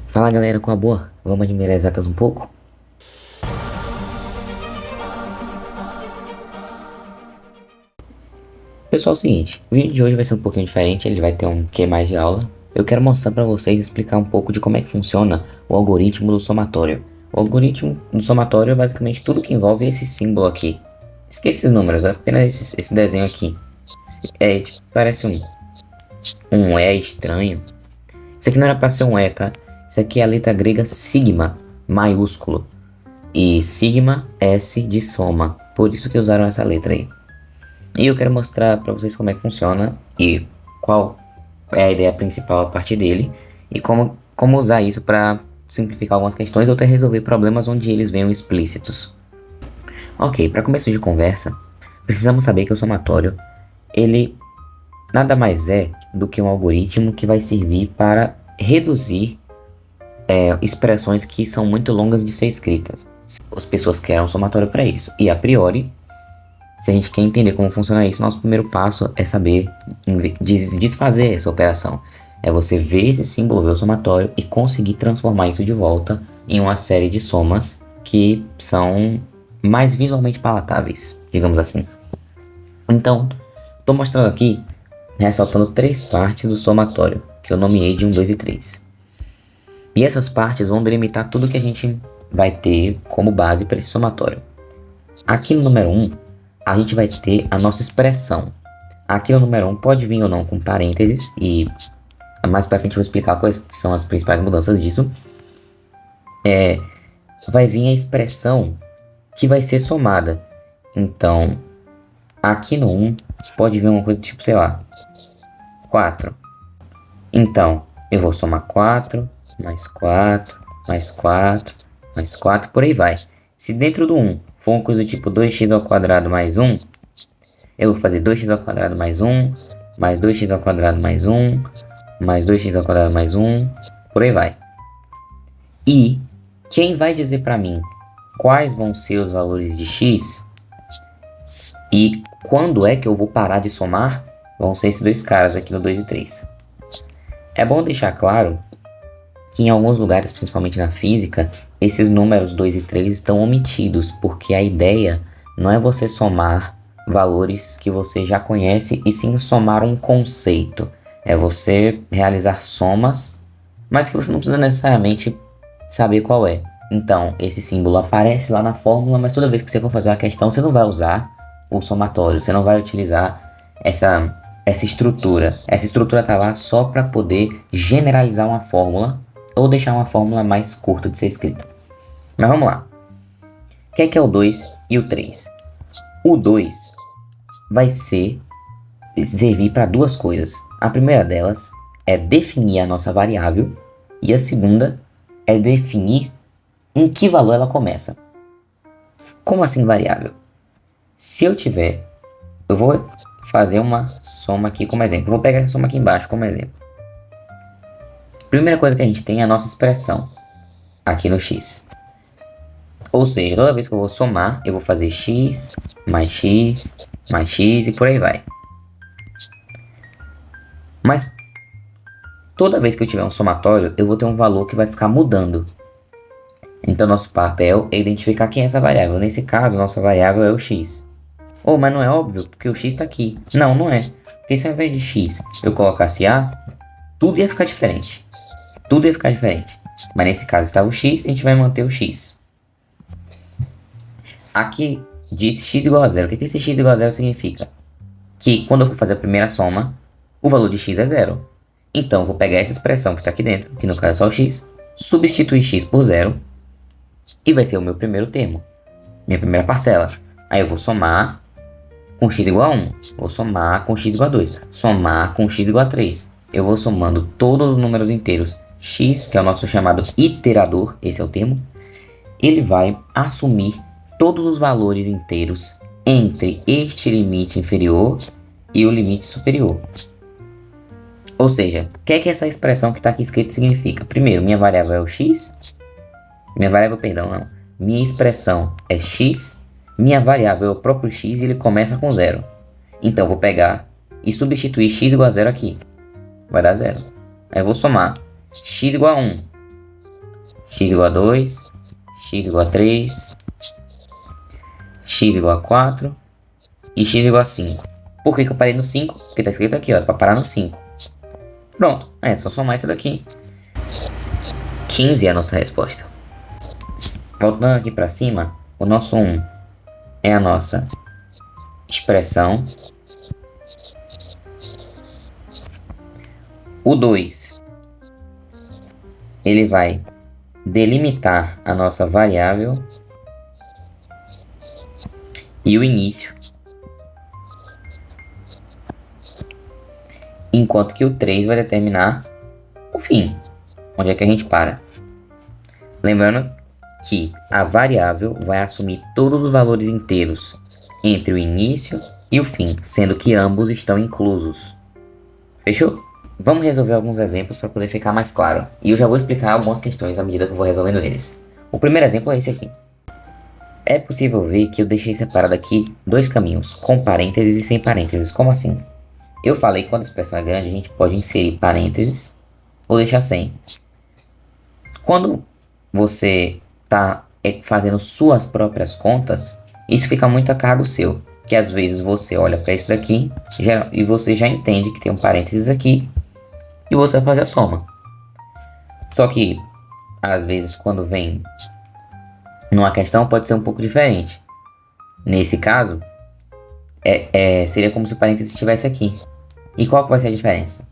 Fala galera, com a boa? Vamos admirar exatas um pouco? Pessoal, é o seguinte, o vídeo de hoje vai ser um pouquinho diferente, ele vai ter um quê mais de aula. Eu quero mostrar pra vocês e explicar um pouco de como é que funciona o algoritmo do somatório. O algoritmo do somatório é basicamente tudo que envolve esse símbolo aqui. Esqueça esses números, é apenas esse desenho aqui. Tipo, parece um E estranho. Isso aqui não era pra ser um E, tá? Isso aqui é a letra grega sigma, maiúsculo. E sigma S de soma. Por isso que usaram essa letra aí. E eu quero mostrar para vocês como é que funciona e qual é a ideia principal a partir dele. E como usar isso para simplificar algumas questões ou até resolver problemas onde eles venham explícitos. Ok, para começo de conversa, precisamos saber que o somatório, ele nada mais é do que um algoritmo que vai servir para reduzir expressões que são muito longas de ser escritas. As pessoas querem um somatório para isso. E a priori, se a gente quer entender como funciona isso, nosso primeiro passo é saber desfazer essa operação. É você ver esse símbolo, ver o somatório e conseguir transformar isso de volta em uma série de somas que são mais visualmente palatáveis, digamos assim. Então, estou mostrando aqui, ressaltando três partes do somatório, que eu nomeei de 1, 2 e 3. E essas partes vão delimitar tudo que a gente vai ter como base para esse somatório. Aqui no número 1, a gente vai ter a nossa expressão. Aqui no número 1 pode vir ou não com parênteses, e mais pra frente eu vou explicar quais são as principais mudanças disso. Vai vir a expressão que vai ser somada. Então, aqui no 1 pode vir uma coisa tipo, sei lá, 4. Então, eu vou somar 4, mais 4, mais 4, mais 4, por aí vai. Se dentro do 1 for uma coisa tipo 2x ao quadrado mais 1, eu vou fazer 2x ao quadrado mais 1, mais 2x ao quadrado mais 1, mais 2x ao quadrado mais 1, por aí vai. E quem vai dizer para mim quais vão ser os valores de x e quando é que eu vou parar de somar, vão ser esses dois caras aqui no 2 e 3. É bom deixar claro que em alguns lugares, principalmente na física, esses números 2 e 3 estão omitidos, porque a ideia não é você somar valores que você já conhece, e sim somar um conceito. É você realizar somas, mas que você não precisa necessariamente saber qual é. Então, esse símbolo aparece lá na fórmula, mas toda vez que você for fazer uma questão, você não vai usar o somatório, você não vai utilizar essa estrutura. Essa estrutura está lá só para poder generalizar uma fórmula ou deixar uma fórmula mais curta de ser escrita. Mas vamos lá. O que é o 2 e o 3? O 2 vai servir para duas coisas. A primeira delas é definir a nossa variável e a segunda é definir em que valor ela começa. Como assim variável? Se eu vou fazer uma soma aqui como exemplo. Eu vou pegar essa soma aqui embaixo como exemplo. Primeira coisa que a gente tem é a nossa expressão aqui no x. Ou seja, toda vez que eu vou somar, eu vou fazer x mais x mais x e por aí vai. Mas toda vez que eu tiver um somatório, eu vou ter um valor que vai ficar mudando. Então nosso papel é identificar quem é essa variável. Nesse caso, nossa variável é o x. Oh, mas não é óbvio, porque o x está aqui. Não, não é. Porque se ao invés de x eu colocasse a, tudo ia ficar diferente. Tudo ia ficar diferente. Mas nesse caso estava o x, a gente vai manter o x. Aqui diz x igual a zero. O que esse x igual a zero significa? Que quando eu for fazer a primeira soma, o valor de x é zero. Então eu vou pegar essa expressão que está aqui dentro, que no caso é só o x, substituir x por zero, e vai ser o meu primeiro termo, minha primeira parcela. Aí eu vou somar com x igual a 1, vou somar com x igual a 2, somar com x igual a 3. Eu vou somando todos os números inteiros. X, que é o nosso chamado iterador, esse é o termo, ele vai assumir todos os valores inteiros entre este limite inferior e o limite superior. Ou seja, o que é que essa expressão que está aqui escrito significa? Primeiro, minha variável é o x, minha expressão é x, minha variável é o próprio x e ele começa com zero. Então eu vou pegar e substituir x igual a zero aqui, vai dar zero. Aí eu vou somar x igual a 1 x igual a 2, x igual a 3, x igual a 4 e x igual a 5. Por que eu parei no 5? Porque tá escrito aqui, ó, para parar no 5. Pronto, é só somar isso daqui. 15 é a nossa resposta. Voltando aqui para cima, o nosso 1 é a nossa expressão. O 2, ele vai delimitar a nossa variável. E o início. Enquanto que o 3 vai determinar o fim. Onde é que a gente para. Lembrando que a variável vai assumir todos os valores inteiros entre o início e o fim, sendo que ambos estão inclusos. Fechou? Vamos resolver alguns exemplos para poder ficar mais claro. E eu já vou explicar algumas questões à medida que eu vou resolvendo eles. O primeiro exemplo é esse aqui. É possível ver que eu deixei separado aqui dois caminhos, com parênteses e sem parênteses. Como assim? Eu falei que quando a expressão é grande, a gente pode inserir parênteses ou deixar sem. Quando você está fazendo suas próprias contas, isso fica muito a cargo seu. Que às vezes você olha para isso daqui e você já entende que tem um parênteses aqui e você vai fazer a soma. Só que, às vezes, quando vem numa questão, pode ser um pouco diferente. Nesse caso, seria como se o parênteses estivesse aqui. E qual que vai ser a diferença?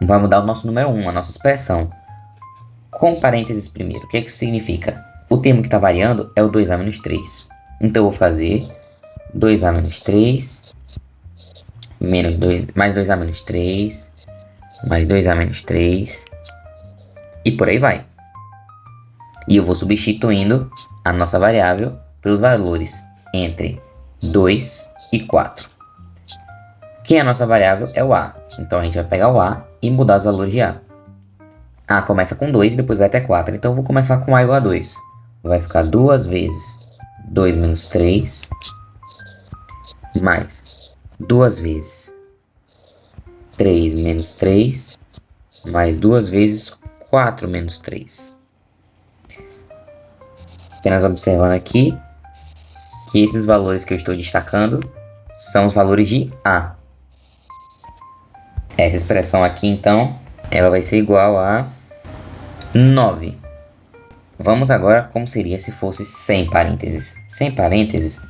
Vai mudar o nosso número 1, a nossa expressão. Com parênteses primeiro, o que isso significa? O termo que está variando é o 2a menos 3. Então eu vou fazer 2a menos 3, menos 2, mais 2a menos 3, mais 2a menos 3, e por aí vai. E eu vou substituindo a nossa variável pelos valores entre 2 e 4. Quem é a nossa variável é o a. Então a gente vai pegar o a e mudar os valores de a. A começa com 2 e depois vai até 4. Então eu vou começar com a igual a 2. Vai ficar 2 vezes 2 menos 3, mais 2 vezes 3 menos 3, mais 2 vezes 4 menos 3. Apenas observando aqui que esses valores que eu estou destacando são os valores de a. Essa expressão aqui, então, ela vai ser igual a 9. Vamos agora como seria se fosse sem parênteses. Sem parênteses,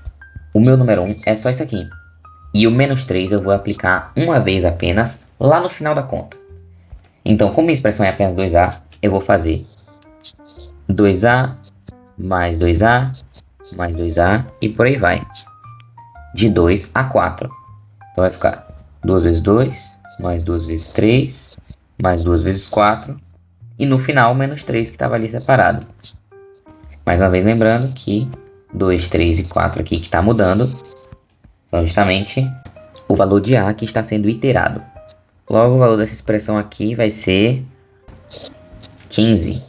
o meu número 1 é só isso aqui. E o menos 3 eu vou aplicar uma vez apenas lá no final da conta. Então, como a expressão é apenas 2a, eu vou fazer 2a mais 2a mais 2a e por aí vai. De 2 a 4. Então vai ficar 2 vezes 2, mais 2 vezes 3, mais 2 vezes 4. E no final, menos 3 que estava ali separado. Mais uma vez lembrando que 2, 3 e 4 aqui que está mudando são justamente o valor de a que está sendo iterado. Logo, o valor dessa expressão aqui vai ser 15.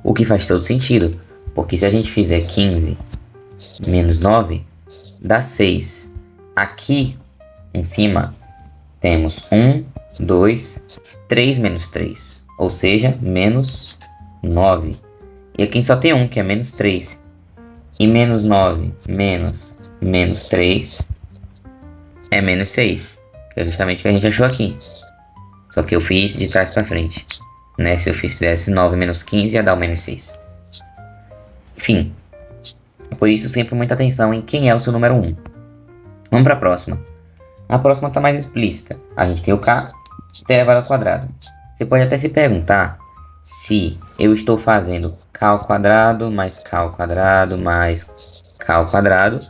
O que faz todo sentido, porque se a gente fizer 15 menos 9, dá 6. Aqui em cima temos 1, 2, 3 menos 3, ou seja, menos 9. E aqui só tem 1, que é menos 3. E menos 9 menos 3 é menos 6, que é justamente o que a gente achou aqui. Só que eu fiz de trás para frente, né? Se eu fizesse 9 menos 15 ia dar o menos 6. Enfim, por isso sempre muita atenção em quem é o seu número 1. Vamos para a próxima. A próxima está mais explícita. A gente tem o k elevado ao quadrado. Você pode até se perguntar se eu estou fazendo k ao quadrado mais k ao quadrado mais k ao quadrado,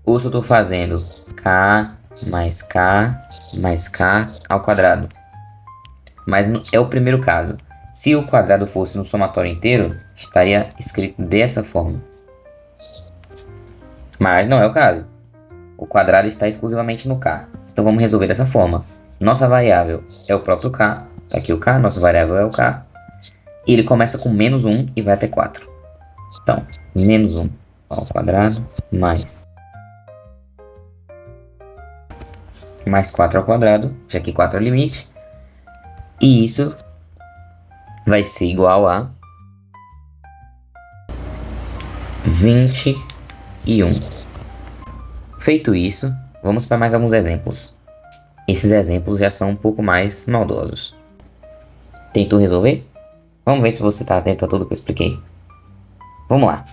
ou se eu estou fazendo k mais k mais k ao quadrado. Mas é o primeiro caso. Se o quadrado fosse no somatório inteiro, estaria escrito dessa forma. Mas não é o caso. O quadrado está exclusivamente no k. Então vamos resolver dessa forma. Nossa variável é o próprio k. Tá aqui o k, nossa variável é o k. E ele começa com menos 1 e vai até 4. Então, menos 1 ao quadrado mais 4 ao quadrado, já que 4 é o limite. E isso vai ser igual a 21. Feito isso, vamos para mais alguns exemplos. Esses exemplos já são um pouco mais maldosos. Tentou resolver? Vamos ver se você está atento a tudo que eu expliquei. Vamos lá.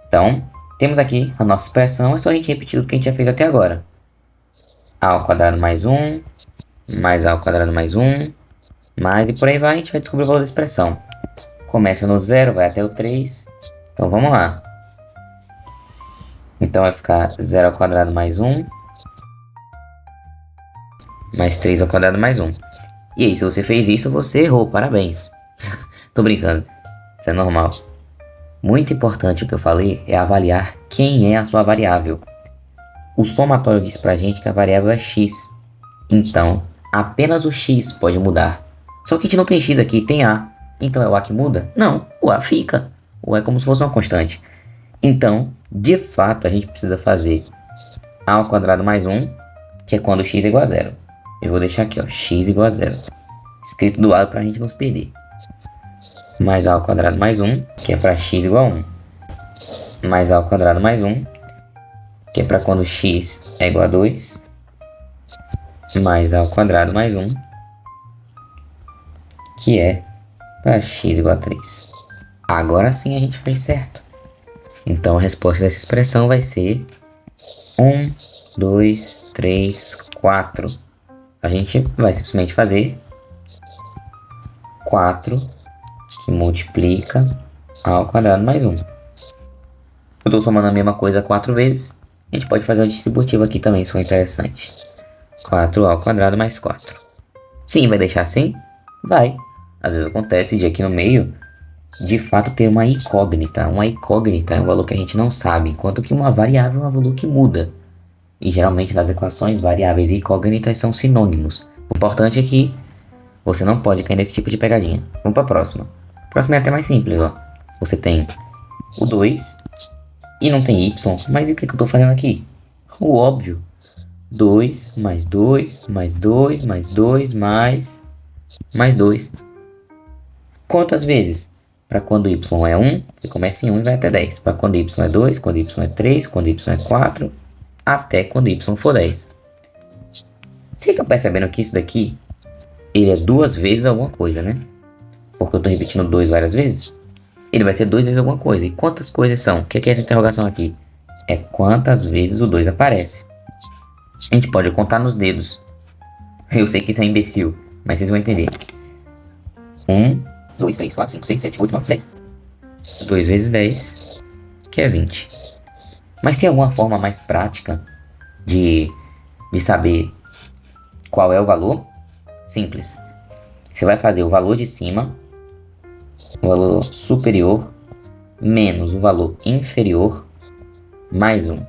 Então, temos aqui a nossa expressão, é só a gente repetir o que a gente já fez até agora. A ao quadrado mais 1, mais a ao quadrado mais 1, mais e por aí vai, a gente vai descobrir o valor da expressão. Começa no 0, vai até o 3. Então vamos lá. Então vai ficar 0 ao quadrado mais 1, mais 3 ao quadrado mais 1. E aí, se você fez isso, você errou, parabéns. Tô brincando, isso é normal. Muito importante o que eu falei é avaliar quem é a sua variável. O somatório diz pra gente que a variável é x. Então, apenas o x pode mudar. Só que a gente não tem x aqui, tem a. Então é o a que muda? Não, o a fica. O a é como se fosse uma constante. Então, de fato, a gente precisa fazer a ao quadrado mais 1, que é quando x é igual a 0. Eu vou deixar aqui, ó, x igual a 0. Escrito do lado pra gente não se perder. Mais a ao quadrado mais 1, que é para x igual a 1. Mais a ao quadrado mais 1, que é para quando x é igual a 2. Mais a ao quadrado mais 1, que é para x igual a 3. Agora sim a gente fez certo. Então a resposta dessa expressão vai ser 1, 2, 3, 4. A gente vai simplesmente fazer 4 que multiplica a ao quadrado mais 1. Eu estou somando a mesma coisa 4 vezes. A gente pode fazer uma distributiva aqui também, se for interessante. 4 ao quadrado mais 4. Sim, vai deixar assim? Vai. Às vezes acontece de aqui no meio, de fato, ter uma incógnita. Uma incógnita é um valor que a gente não sabe, enquanto que uma variável é um valor que muda. E geralmente nas equações, variáveis e incógnitas são sinônimos. O importante é que você não pode cair nesse tipo de pegadinha. Vamos para a próxima. A próxima é até mais simples, ó. Você tem o 2 e não tem y. Mas e o que eu estou fazendo aqui? O óbvio. 2 mais 2 mais 2 mais 2 mais 2. Quantas vezes? Para quando y é 1, você começa em 1 e vai até 10. Para quando y é 2, quando y é 3, quando y é 4, até quando y for 10. Vocês estão percebendo que isso daqui, ele é 2 vezes alguma coisa, né? Porque eu estou repetindo 2 várias vezes. Ele vai ser 2 vezes alguma coisa. E quantas coisas são? O que é essa interrogação aqui? É quantas vezes o 2 aparece. A gente pode contar nos dedos. Eu sei que isso é imbecil, mas vocês vão entender. 1, 2, 3, 4, 5, 6, 7, 8, 9, 10. 2 vezes 10, que é 20. Mas tem alguma forma mais prática de saber qual é o valor? Simples. Você vai fazer o valor de cima, o valor superior, menos o valor inferior, mais 1.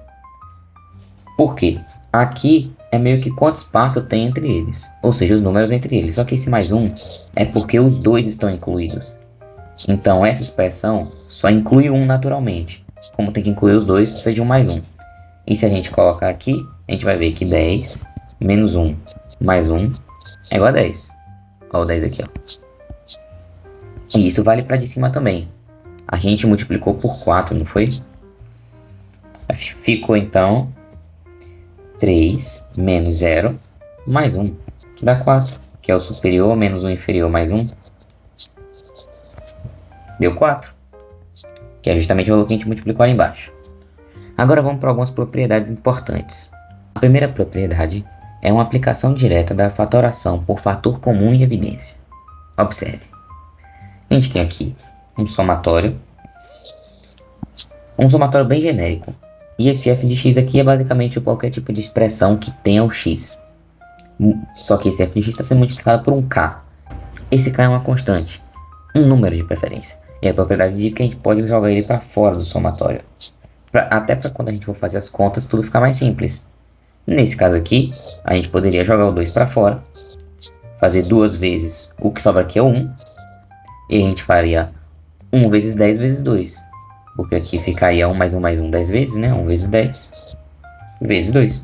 Por quê? Aqui é meio que quanto espaço tem entre eles, ou seja, os números entre eles. Só que esse mais 1 é porque os dois estão incluídos. Então essa expressão só inclui 1 naturalmente. Como tem que incluir os dois, precisa de um mais 1. E se a gente colocar aqui, a gente vai ver que 10 menos 1 mais 1 é igual a 10. Olha o 10 aqui, ó. E isso vale para de cima também. A gente multiplicou por 4, não foi? Ficou então 3 menos 0 mais 1, que dá 4, que é o superior menos o inferior mais 1. Deu 4, que é justamente o valor que a gente multiplicou ali embaixo. Agora vamos para algumas propriedades importantes. A primeira propriedade é uma aplicação direta da fatoração por fator comum em evidência. Observe. A gente tem aqui um somatório bem genérico. E esse f de x aqui é basicamente qualquer tipo de expressão que tenha o x. Só que esse f de x está sendo multiplicado por um k. Esse k é uma constante, um número de preferência. E a propriedade diz que a gente pode jogar ele para fora do somatório. Até para quando a gente for fazer as contas, tudo ficar mais simples. Nesse caso aqui, a gente poderia jogar o 2 para fora, fazer 2 vezes o que sobra aqui é 1. E a gente faria 1 vezes 10 vezes 2. Porque aqui ficaria 1 mais 1 mais 1 10 vezes, né? 1 vezes 10 vezes 2.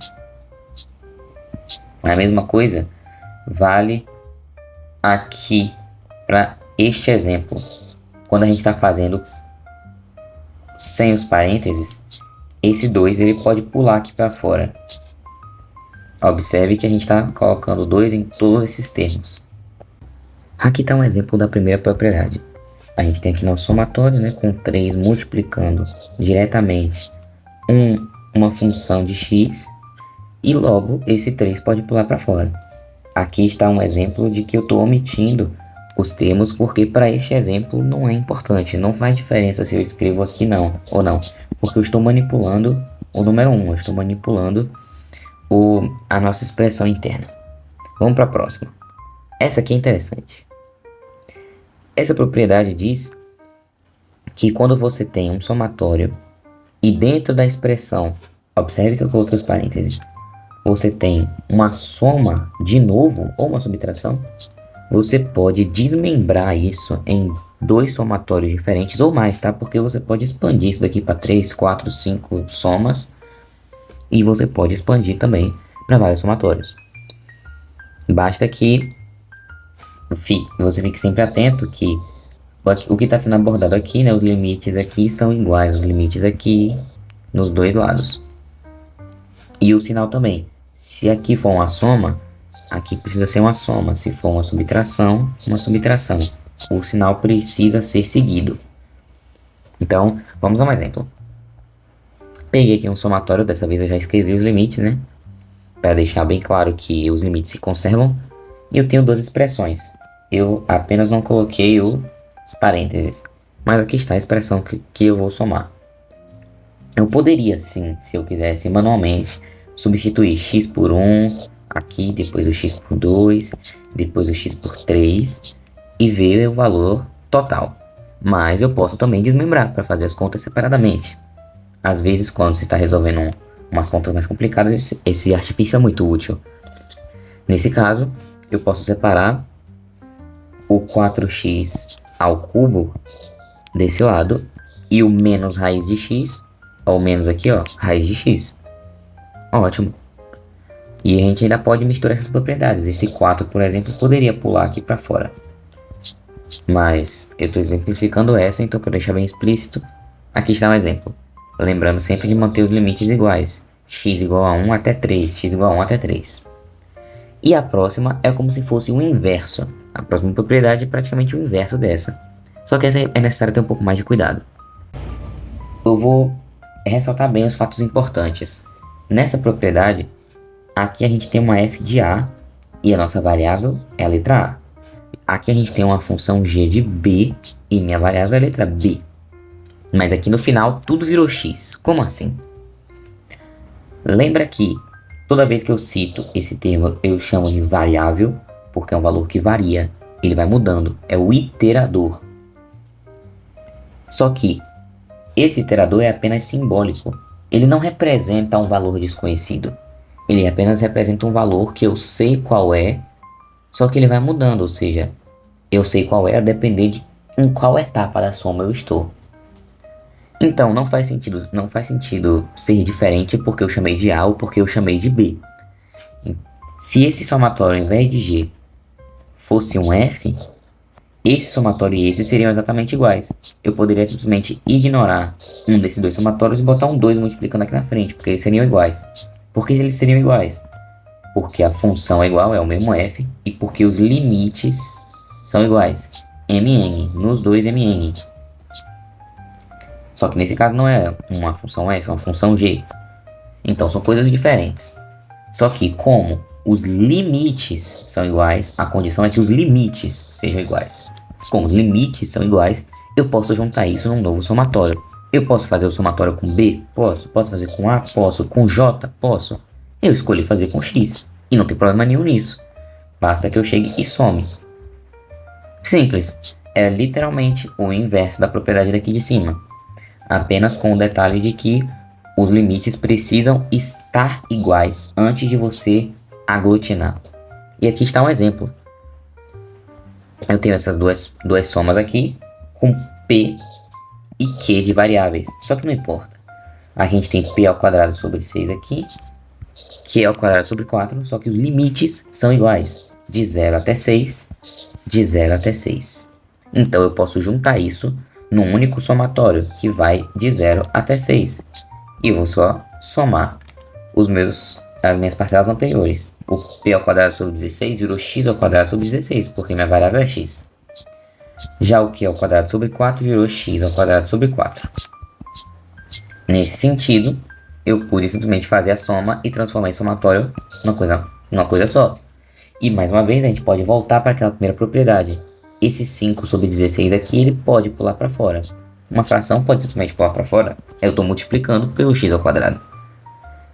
A mesma coisa vale aqui para este exemplo. Quando a gente está fazendo sem os parênteses, esse 2 ele pode pular aqui para fora. Observe que a gente está colocando 2 em todos esses termos. Aqui está um exemplo da primeira propriedade. A gente tem aqui nosso somatório, né, com 3 multiplicando diretamente uma função de x, e logo esse 3 pode pular para fora. Aqui está um exemplo de que eu estou omitindo os termos, porque para este exemplo não é importante, não faz diferença se eu escrevo aqui não ou não, porque eu estou manipulando o número 1, eu estou manipulando a nossa expressão interna. Vamos para a próxima. Essa aqui é interessante. Essa propriedade diz que quando você tem um somatório e dentro da expressão, observe que eu coloquei os parênteses, você tem uma soma de novo ou uma subtração, você pode desmembrar isso em 2 somatórios diferentes ou mais, tá? Porque você pode expandir isso daqui para 3, 4, 5 somas e você pode expandir também para vários somatórios. Basta que você fique sempre atento que o que está sendo abordado aqui, né, os limites aqui são iguais, os limites aqui nos dois lados. E o sinal também. Se aqui for uma soma, aqui precisa ser uma soma. Se for uma subtração. O sinal precisa ser seguido. Então, vamos a um exemplo. Peguei aqui um somatório, dessa vez eu já escrevi os limites, né? Para deixar bem claro que os limites se conservam. E eu tenho 2 expressões. Eu apenas não coloquei os parênteses. Mas aqui está a expressão que eu vou somar. Eu poderia, sim, se eu quisesse, manualmente, substituir x por 1, aqui, depois o x por 2, depois o x por 3, e ver o valor total. Mas eu posso também desmembrar para fazer as contas separadamente. Às vezes, quando se está resolvendo umas contas mais complicadas, esse artifício é muito útil. Nesse caso, eu posso separar o 4x ao cubo desse lado e o menos raiz de x, ou menos aqui, ó, raiz de x. Ótimo. E a gente ainda pode misturar essas propriedades. Esse 4, por exemplo, poderia pular aqui para fora. Mas eu estou exemplificando essa, então para deixar bem explícito, aqui está um exemplo. Lembrando sempre de manter os limites iguais. X igual a 1 até 3, x igual a 1 até 3. E a próxima é como se fosse o inverso. A próxima propriedade é praticamente o inverso dessa. Só que essa é necessário ter um pouco mais de cuidado. Eu vou ressaltar bem os fatos importantes. Nessa propriedade, aqui a gente tem uma f de a e a nossa variável é a letra a. Aqui a gente tem uma função g de b e minha variável é a letra b. Mas aqui no final tudo virou x. Como assim? Lembra que toda vez que eu cito esse termo eu chamo de variável, porque é um valor que varia, ele vai mudando, é o iterador. Só que esse iterador é apenas simbólico, ele não representa um valor desconhecido, ele apenas representa um valor que eu sei qual é, só que ele vai mudando, ou seja, eu sei qual é a depender de em qual etapa da soma eu estou. Então não faz sentido ser diferente porque eu chamei de A ou porque eu chamei de B. Se esse somatório ao invés de G fosse um F, esse somatório e esse seriam exatamente iguais. Eu poderia simplesmente ignorar um desses 2 somatórios e botar um 2 multiplicando aqui na frente, porque eles seriam iguais. Por que eles seriam iguais? Porque a função é igual, é o mesmo F, e porque os limites são iguais. Mn, nos dois Mn. Só que nesse caso não é uma função F, é uma função G. Então são coisas diferentes. Só que como os limites são iguais, a condição é que os limites sejam iguais. Como os limites são iguais, eu posso juntar isso num novo somatório. Eu posso fazer o somatório com B? Posso. Posso fazer com A? Posso. Com J? Posso. Eu escolhi fazer com X. E não tem problema nenhum nisso. Basta que eu chegue e some. Simples. É literalmente o inverso da propriedade daqui de cima. Apenas com o detalhe de que os limites precisam estar iguais antes de você aglutinar. E aqui está um exemplo. Eu tenho essas duas somas aqui com P e Q de variáveis. Só que não importa. A gente tem P ao quadrado sobre 6 aqui, Q ao quadrado sobre 4, só que os limites são iguais. De 0 até 6, de 0 até 6. Então eu posso juntar isso num único somatório, que vai de 0 até 6. E vou só somar as minhas parcelas anteriores. O p ao quadrado sobre 16 virou x ao quadrado sobre 16, porque minha variável é x. Já o q ao quadrado sobre 4 virou x ao quadrado sobre 4. Nesse sentido, eu pude simplesmente fazer a soma e transformar em somatório numa coisa só. E mais uma vez a gente pode voltar para aquela primeira propriedade. Esse 5 sobre 16 aqui, ele pode pular para fora. Uma fração pode simplesmente pular para fora. Eu estou multiplicando pelo x ao quadrado.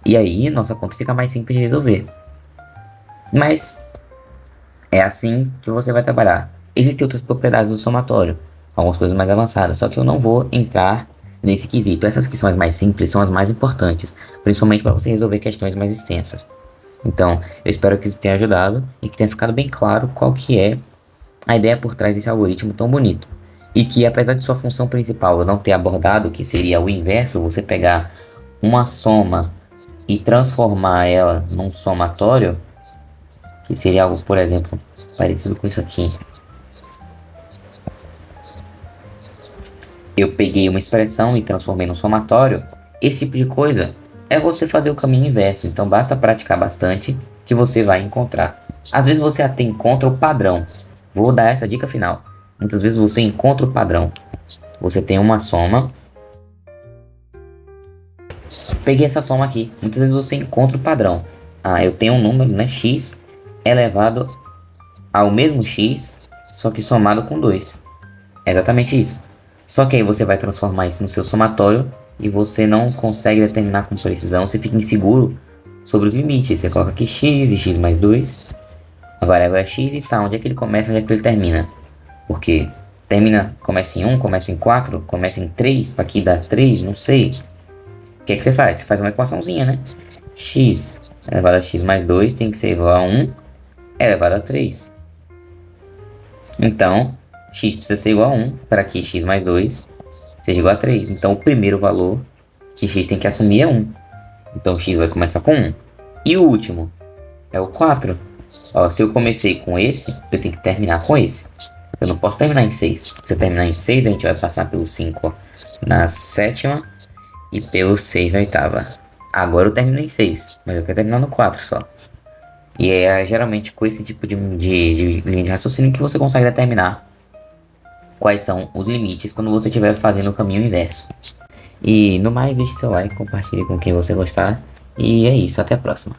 E aí, nossa conta fica mais simples de resolver. Mas é assim que você vai trabalhar. Existem outras propriedades do somatório, algumas coisas mais avançadas, só que eu não vou entrar nesse quesito. Essas que são as mais simples são as mais importantes, principalmente para você resolver questões mais extensas. Então, eu espero que isso tenha ajudado e que tenha ficado bem claro qual que é a ideia por trás desse algoritmo tão bonito. E que, apesar de sua função principal eu não ter abordado, que seria o inverso, você pegar uma soma e transformar ela num somatório, que seria algo, por exemplo, parecido com isso aqui. Eu peguei uma expressão e transformei num somatório. Esse tipo de coisa é você fazer o caminho inverso. Então basta praticar bastante que você vai encontrar. Às vezes você até encontra o padrão. Vou dar essa dica final. Muitas vezes você encontra o padrão. Você tem uma soma. Peguei essa soma aqui. Muitas vezes você encontra o padrão. Eu tenho um número, né? X elevado ao mesmo x, só que somado com 2. É exatamente isso. Só que aí você vai transformar isso no seu somatório e você não consegue determinar com precisão, você fica inseguro sobre os limites. Você coloca aqui x e x mais 2, a variável é x e tá, onde é que ele começa, onde é que ele termina? Porque começa em 1, começa em 4, começa em 3, para aqui dá 3, não sei. O que é que você faz? Você faz uma equaçãozinha, né? X elevado a x mais 2 tem que ser igual a 1 elevado a 3. Então, x precisa ser igual a 1 para que x mais 2 seja igual a 3. Então, o primeiro valor que x tem que assumir é 1. Então, x vai começar com 1. E o último é o 4. Ó, se eu comecei com esse, eu tenho que terminar com esse. Eu não posso terminar em 6. Se eu terminar em 6, a gente vai passar pelo 5 na sétima e pelo 6 na oitava. Agora eu termino em 6, mas eu quero terminar no 4 só. E é geralmente com esse tipo de linha de raciocínio que você consegue determinar quais são os limites quando você estiver fazendo o caminho inverso. E no mais, deixe seu like, compartilhe com quem você gostar. E é isso, até a próxima.